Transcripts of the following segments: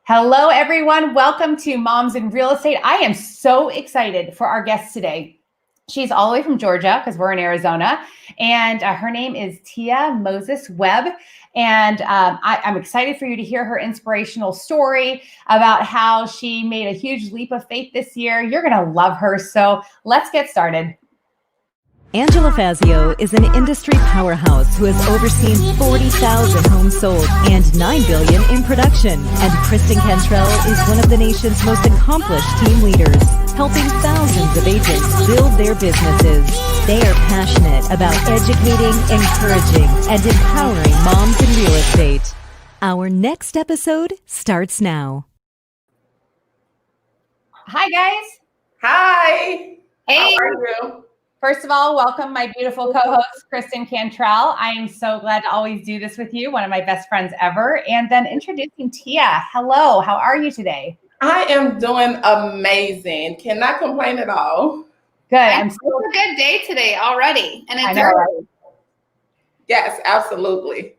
Hello, everyone. Welcome to Moms in Real Estate. I am so excited for our guest today. She's all the way from Georgia because we're in Arizona, and her name is Tia Moses Webb. And I'm excited for you to hear her inspirational story about how she made a huge leap of faith this year. You're going to love her. So let's get started. Angela Fazio is an industry powerhouse who has overseen 40,000 homes sold and $9 billion in production. And Kristen Cantrell is one of the nation's most accomplished team leaders, helping thousands of agents build their businesses. They are passionate about educating, encouraging, and empowering moms in real estate. Our next episode starts now. Hi, guys. Hi. Hey. How are you? First of all, welcome my beautiful co-host, Kristen Cantrell. I am so glad to always do this with you, one of my best friends ever. And then introducing Tia. Hello, how are you today? I am doing amazing. Cannot complain at all. Good. It's a good day today already. And it's early. Yes, absolutely.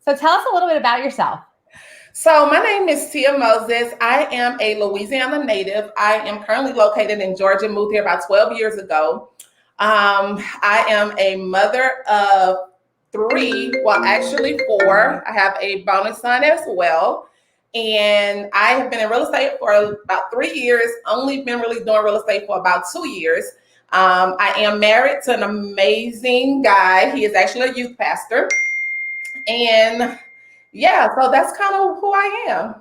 So tell us a little bit about yourself. So my name is Tia Moses. I am a Louisiana native. I am currently located in Georgia, moved here about 12 years ago. I am a mother of 3, well, actually 4. I have a bonus son as well. And I have been in real estate for about 3 years, only been really doing real estate for about 2 years. I am married to an amazing guy. He is actually a youth pastor. And yeah, so that's kind of who I am.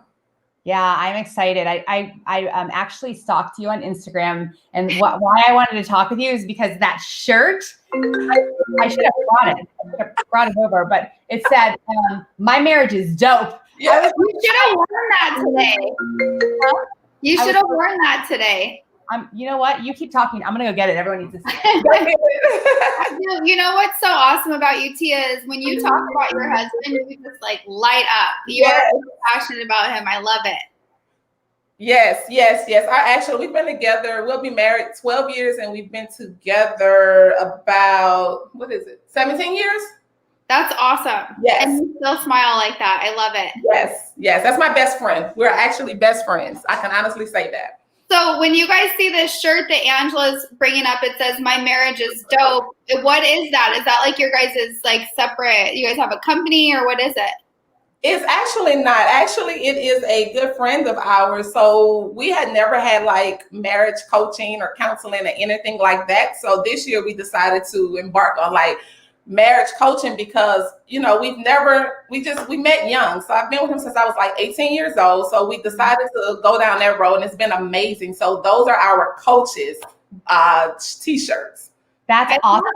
Yeah, I'm excited. I actually stalked you on Instagram, and why I wanted to talk with you is because that shirt, I should have brought it. I should have brought it over, but it said, "My marriage is dope." Yes. You should have worn that today. You should have worn that today. You know what? You keep talking. I'm gonna go get it. Everyone needs to see it. You know what's so awesome about you, Tia, is when you talk about your husband, you just like light up. You are so passionate about him. I love it. Yes. We've been together. We'll be married 12 years, and we've been together about 17 years? That's awesome. Yes. And you still smile like that. I love it. Yes. That's my best friend. We're actually best friends. I can honestly say that. So when you guys see this shirt that Angela's bringing up, it says, "My marriage is dope." What is that? Is that like your guys' like separate? You guys have a company, or what is it? It's actually not. Actually, it is a good friend of ours. So we had never had like marriage coaching or counseling or anything like that. So this year we decided to embark on like marriage coaching because, you know, we met young. So I've been with him since I was like 18 years old. So we decided to go down that road, and it's been amazing. So those are our coaches t-shirts. That's awesome.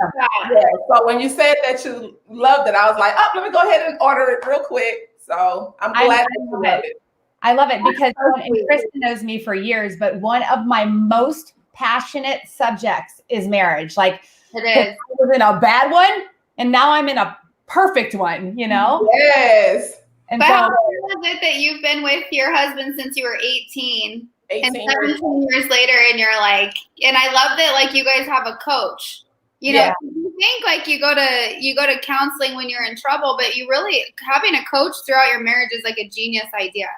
Yeah. So when you said that you loved it, I was like, let me go ahead and order it real quick. So I'm glad that you love it. I love it because and Kristen knows me for years, but one of my most passionate subjects is marriage. Like it is. I was in a bad one, and now I'm in a perfect one, you know? Yes. And but how long is it that you've been with your husband since you were 18? 18 and 17 years later, and you're like, and I love that like you guys have a coach. You know, you think like you go to counseling when you're in trouble, but you really having a coach throughout your marriage is like a genius idea.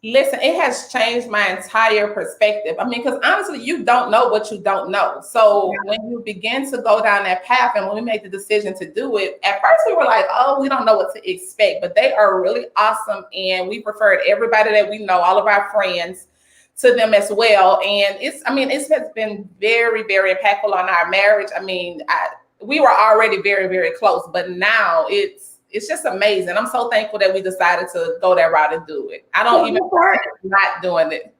Listen, it has changed my entire perspective. I mean, because honestly, you don't know what you don't know. So when you begin to go down that path, and when we made the decision to do it, at first we were like, we don't know what to expect, but they are really awesome. And we referred everybody that we know, all of our friends, to them as well. And it has been very, very impactful on our marriage. I mean, we were already very, very close, but now it's just amazing. I'm so thankful that we decided to go that route and do it. I don't even regret not doing it.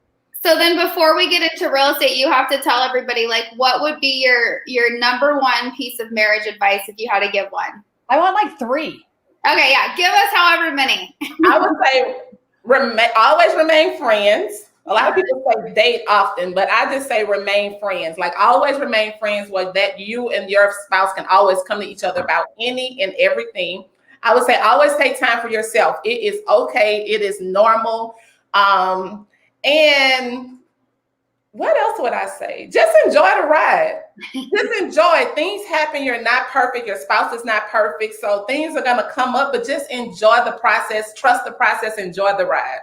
So then before we get into real estate, you have to tell everybody, like, what would be your number one piece of marriage advice if you had to give one? I want like 3. Okay, yeah. Give us however many. I would say always remain friends. A lot of people say date often, but I just say remain friends. Like always remain friends where that you and your spouse can always come to each other about any and everything. I would say always take time for yourself. It is okay. It is normal. And what else would I say? Just enjoy the ride. Just enjoy. Things happen. You're not perfect. Your spouse is not perfect. So things are going to come up, but just enjoy the process. Trust the process. Enjoy the ride.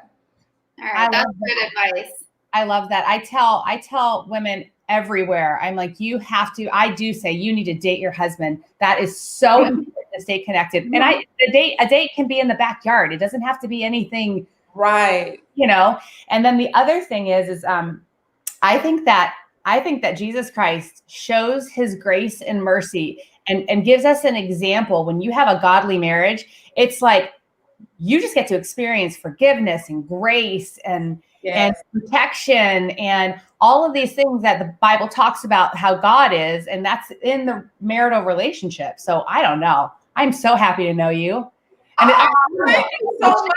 All right, that's good advice. I love that. I tell women everywhere, I'm like, I do say you need to date your husband. That is so important to stay connected. And a date can be in the backyard. It doesn't have to be anything, right? And then the other thing is I think that Jesus Christ shows his grace and mercy and gives us an example. When you have a godly marriage, it's like you just get to experience forgiveness and grace and protection and all of these things that the Bible talks about how God is, and that's in the marital relationship. So I don't know. I'm so happy to know you. And thank you so much.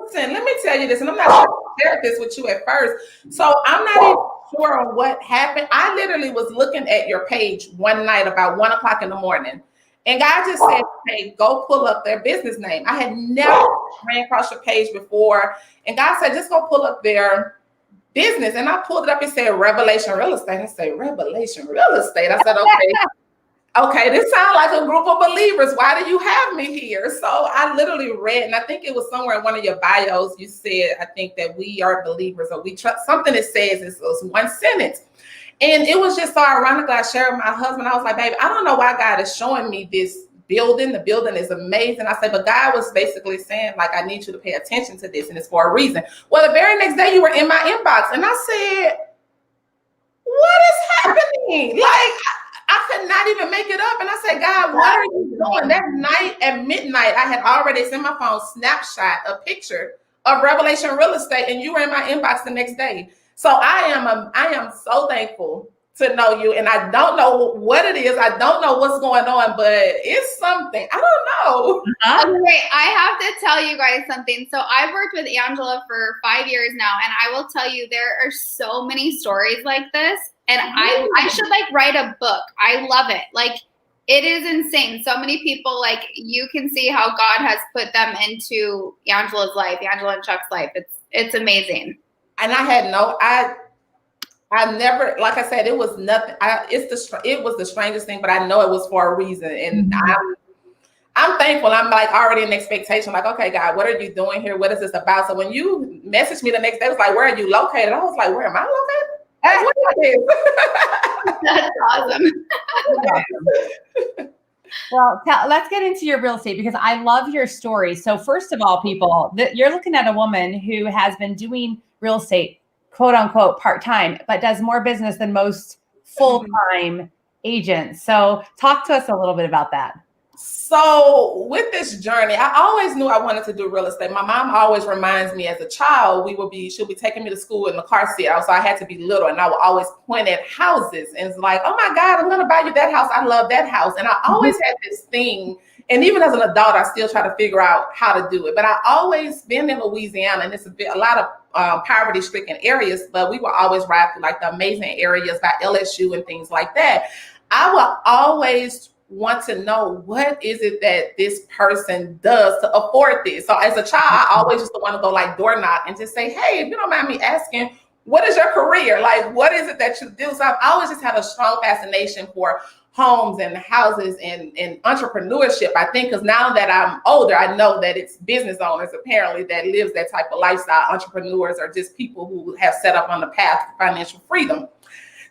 Listen, let me tell you this, and I'm not sure I shared this with you at first. So I'm not even sure on what happened. I literally was looking at your page one night about 1:00 in the morning. And God just said, hey, go pull up their business name. I had never ran across your page before. And God said, just go pull up their business. And I pulled it up and said, Revelation Real Estate. I said, Revelation Real Estate. I said, okay, this sounds like a group of believers. Why do you have me here? So I literally read, and I think it was somewhere in one of your bios, you said, I think that we are believers, or we trust, something that says it was one sentence. And it was just so ironic. I shared with my husband. I was like, baby, I don't know why God is showing me this building. The building is amazing. I said, but God was basically saying, like, I need you to pay attention to this, and it's for a reason. Well, the very next day you were in my inbox, and I said, what is happening? Like, I could not even make it up. And I said, God, what are you doing? That night at midnight, I had already sent my phone snapshot a picture of Revelation Real Estate, and you were in my inbox the next day. So I am so thankful to know you, and I don't know what it is. I don't know what's going on, but it's something. I don't know. Okay, I have to tell you guys something. So I've worked with Angela for 5 years now, and I will tell you there are so many stories like this, and I should like write a book. I love it. Like, it is insane. So many people, like, you can see how God has put them into Angela's life, Angela and Chuck's life. It's amazing. And I never, like I said, it was nothing. It was the strangest thing, but I know it was for a reason. And I'm thankful. I'm like already in expectation. Like, okay, God, what are you doing here? What is this about? So when you messaged me the next day, it was like, where are you located? I was like, where am I located? What is this? That's awesome. Well, let's get into your real estate, because I love your story. So first of all, people, you're looking at a woman who has been doing real estate, quote unquote, part-time, but does more business than most full-time agents. So talk to us a little bit about that. So with this journey, I always knew I wanted to do real estate. My mom always reminds me, as a child, she'll be taking me to school in the car seat. So I had to be little, and I would always point at houses and it's like, oh my God, I'm going to buy you that house. I love that house. And I always had this thing. And even as an adult, I still try to figure out how to do it. But I always been in Louisiana, and it's a lot of poverty-stricken areas, but we will always ride through like the amazing areas by LSU and things like that. I will always want to know, what is it that this person does to afford this? So as a child, I always used to want to go like door knock and just say, hey, if you don't mind me asking, what is your career? Like, what is it that you do? So I've always just had a strong fascination for homes and houses and entrepreneurship. I think because now that I'm older, I know that it's business owners apparently that lives that type of lifestyle. Entrepreneurs are just people who have set up on the path to financial freedom.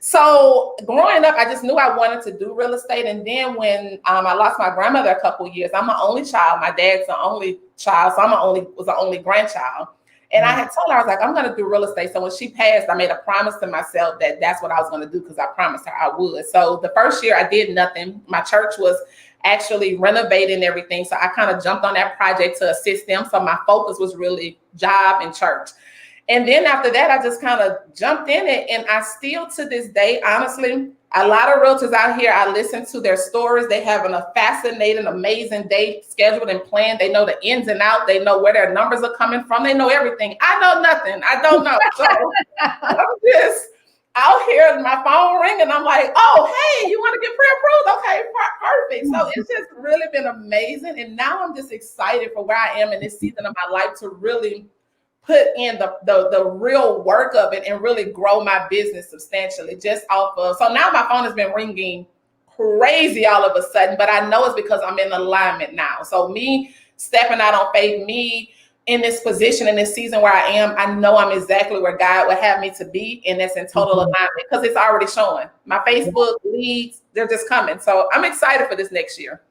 So growing up, I just knew I wanted to do real estate. And then when I lost my grandmother a couple of years, I'm an only child. My dad's the only child, so was the only grandchild. And I had told her, I was like, I'm going to do real estate. So when she passed, I made a promise to myself that that's what I was going to do, because I promised her I would. So the first year I did nothing. My church was actually renovating everything. So I kind of jumped on that project to assist them. So my focus was really job and church. And then after that, I just kind of jumped in it. And I still, to this day, honestly, a lot of realtors out here, I listen to their stories. They have a fascinating, amazing day scheduled and planned. They know the ins and outs. They know where their numbers are coming from. They know everything. I know nothing. I don't know. So I'm just out here, my phone ringing. I'm like, oh, hey, you want to get pre-approved? Okay, perfect. So it's just really been amazing. And now I'm just excited for where I am in this season of my life to really put in the real work of it and really grow my business substantially just off of. So now my phone has been ringing crazy all of a sudden, but I know it's because I'm in alignment now. So me stepping out on faith, me in this position, in this season where I am, I know I'm exactly where God would have me to be. And that's in total alignment because it's already showing. My Facebook leads, they're just coming. So I'm excited for this next year.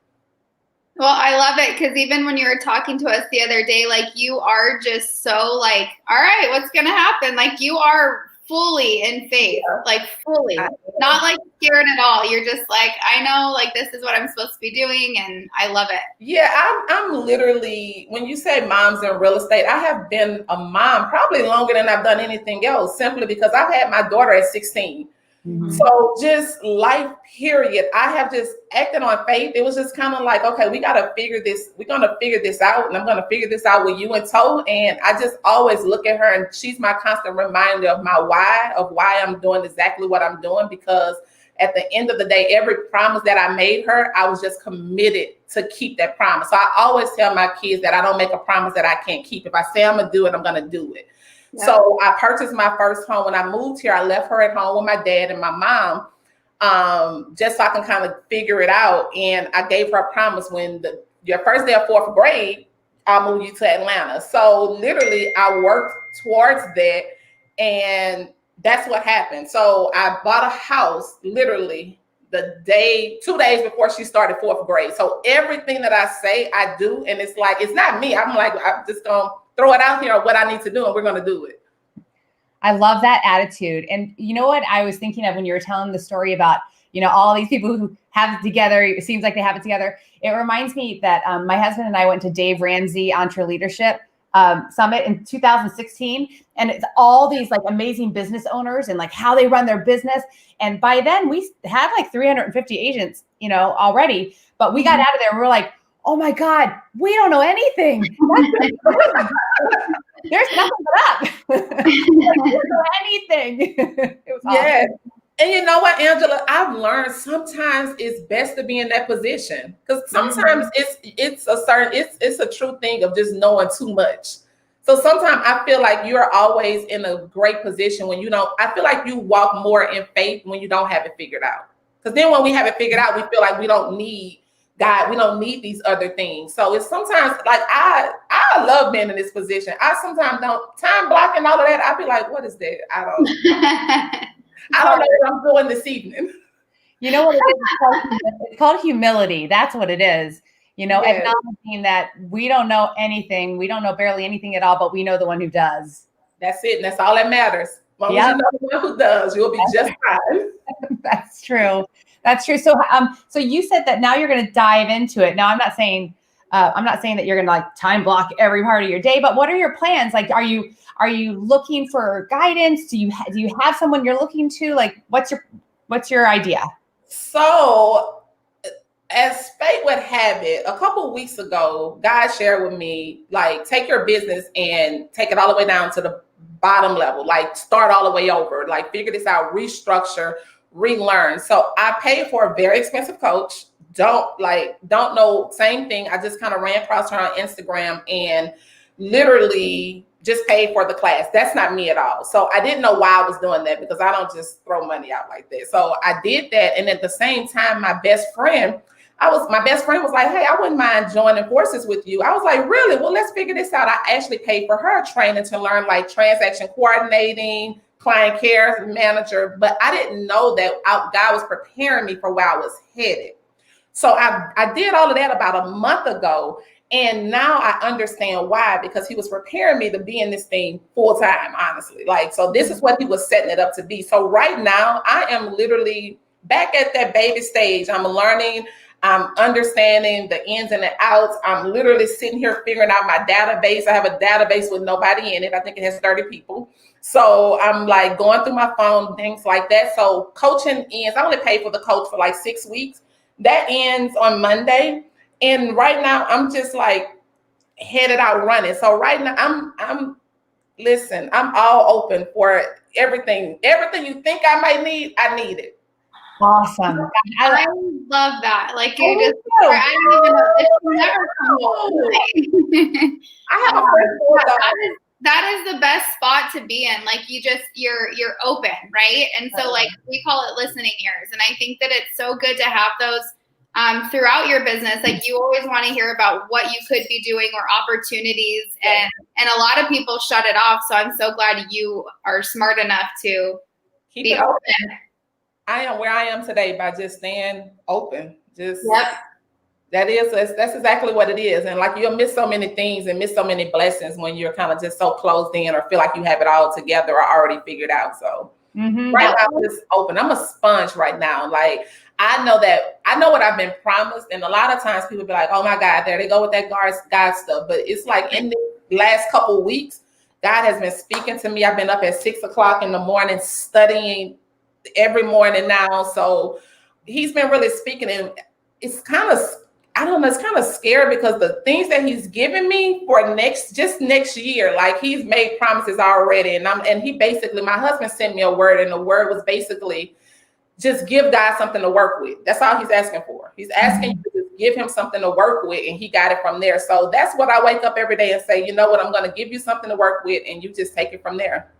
Well, I love it because even when you were talking to us the other day, like you are just so like, all right, what's going to happen? Like you are fully in faith, like fully, not like scared at all. You're just like, I know, like this is what I'm supposed to be doing, and I love it. Yeah, I'm literally, when you say moms in real estate, I have been a mom probably longer than I've done anything else, simply because I've had my daughter at 16. So just life, period. I have just acted on faith. It was just kind of like, okay, we're going to figure this out, and I'm going to figure this out with you in tow. And I just always look at her, and she's my constant reminder of my why, of why I'm doing exactly what I'm doing, because at the end of the day, every promise that I made her, I was just committed to keep that promise. So I always tell my kids that I don't make a promise that I can't keep. If I say I'm going to do it, I'm going to do it. Yeah. So I purchased my first home. When I moved here, I left her at home with my dad and my mom, just so I can kind of figure it out. And I gave her a promise, when your first day of fourth grade, I'll move you to Atlanta. So literally I worked towards that, and that's what happened. So I bought a house literally 2 days before she started fourth grade. So everything that I say, I do. And it's like, it's not me. I'm like, I'm just going to throw it out here on what I need to do, and we're going to do it. I love that attitude. And you know what I was thinking of when you were telling the story about, all these people who have it together. It seems like they have it together. It reminds me that my husband and I went to Dave Ramsey EntreLeadership Summit in 2016. And it's all these like amazing business owners and like how they run their business. And by then we had like 350 agents, already, but we got out of there and we're like, oh my God, we don't know anything. There's nothing but up. We don't know anything. It was awesome. Yeah. And you know what, Angela, I've learned sometimes it's best to be in that position, because sometimes it's a true thing of just knowing too much. So sometimes I feel like you're always in a great position when I feel like you walk more in faith when you don't have it figured out. Because then when we have it figured out, we feel like we don't need God, we don't need these other things. So it's sometimes like I love being in this position. I sometimes don't time blocking all of that. I'd be like, what is that? I don't know what I'm doing this evening. You know what it is? It's called humility. That's what it is. Acknowledging that we don't know anything. We don't know barely anything at all, but we know the one who does. That's it. And that's all that matters. As long as you know the one who does, you'll be just fine. That's true. That's true. So, so you said that now you're going to dive into it. Now, I'm not saying that you're going to like time block every part of your day, but what are your plans? Like, are you looking for guidance? Do you have someone you're looking to? Like, what's your idea? So, as fate would have it, a couple of weeks ago, God shared with me, like, take your business and take it all the way down to the bottom level, like start all the way over, like figure this out, restructure, relearn. So I paid for a very expensive coach. Don't know, same thing. I just kind of ran across her on Instagram and literally just paid for the class. That's not me at all. So I didn't know why I was doing that, because I don't just throw money out like that. So I did that. And at the same time, my best friend was like, hey, I wouldn't mind joining forces with you. I was like, really? Well, let's figure this out. I actually paid for her training to learn like transaction coordinating, client care manager, but I didn't know that God was preparing me for where I was headed. So I did all of that about a month ago. And now I understand why, because he was preparing me to be in this thing full time, honestly. Like, so this is what he was setting it up to be. So right now I am literally back at that baby stage. I'm learning, I'm understanding the ins and the outs. I'm literally sitting here figuring out my database. I have a database with nobody in it. I think it has 30 people. So I'm like going through my phone, things like that. So coaching ends. I only paid for the coach for like 6 weeks. That ends on Monday. And right now I'm just like headed out running. So right now I'm all open for everything. Everything you think I might need, I need it. Awesome. I love that. Like you just, I don't even know. It's never come I have a friend. That is the best spot to be in. Like you're open, right? And so like we call it listening ears. And I think that it's so good to have those throughout your business. Like you always want to hear about what you could be doing or opportunities, and a lot of people shut it off. So I'm so glad you are smart enough to Keep be it open. I am where I am today by just staying open. Just Yep. that's exactly what it is. And like you'll miss so many things and miss so many blessings when you're kind of just so closed in or feel like you have it all together or already figured out. So right now I'm just open. I'm a sponge right now. Like I know what I've been promised. And a lot of times people be like, oh my God, there they go with that God stuff. But it's like in the last couple of weeks, God has been speaking to me. I've been up at 6 o'clock in the morning studying every morning now. So he's been really speaking, and it's kind of, I don't know, it's kind of scary because the things that he's given me for next year, like he's made promises already. And he basically, my husband sent me a word, and the word was basically just give God something to work with. That's all he's asking for. He's asking you to just give him something to work with, and he got it from there. So that's what I wake up every day and say, you know what, I'm going to give you something to work with, and you just take it from there.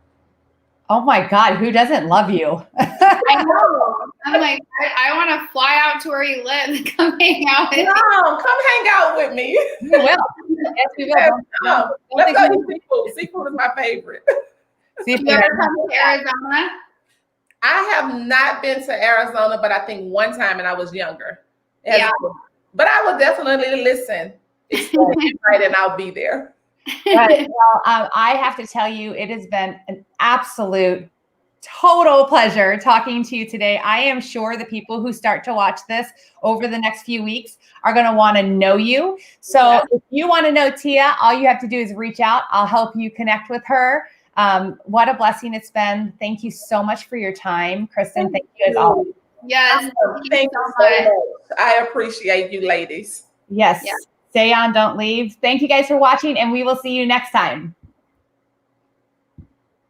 Oh my God, who doesn't love you? I know. I'm like, I want to fly out to where you live and come hang out with you. No, come hang out with me. We will. Yes, we will. Yes, let's go eat seafood. Seafood is my favorite. You ever come to Arizona? I have not been to Arizona, but I think one time, and I was younger. Yeah. But I will definitely listen. It's right, and I'll be there. Right. Well, I have to tell you, it has been an absolute total pleasure talking to you today. I am sure the people who start to watch this over the next few weeks are going to want to know you. So if you want to know Tia, all you have to do is reach out. I'll help you connect with her. What a blessing it's been. Thank you so much for your time, Kristen. Thank you as always. Yes. Thank you so much. I appreciate you ladies. Yes. Yeah. Stay on, don't leave. Thank you guys for watching, and we will see you next time.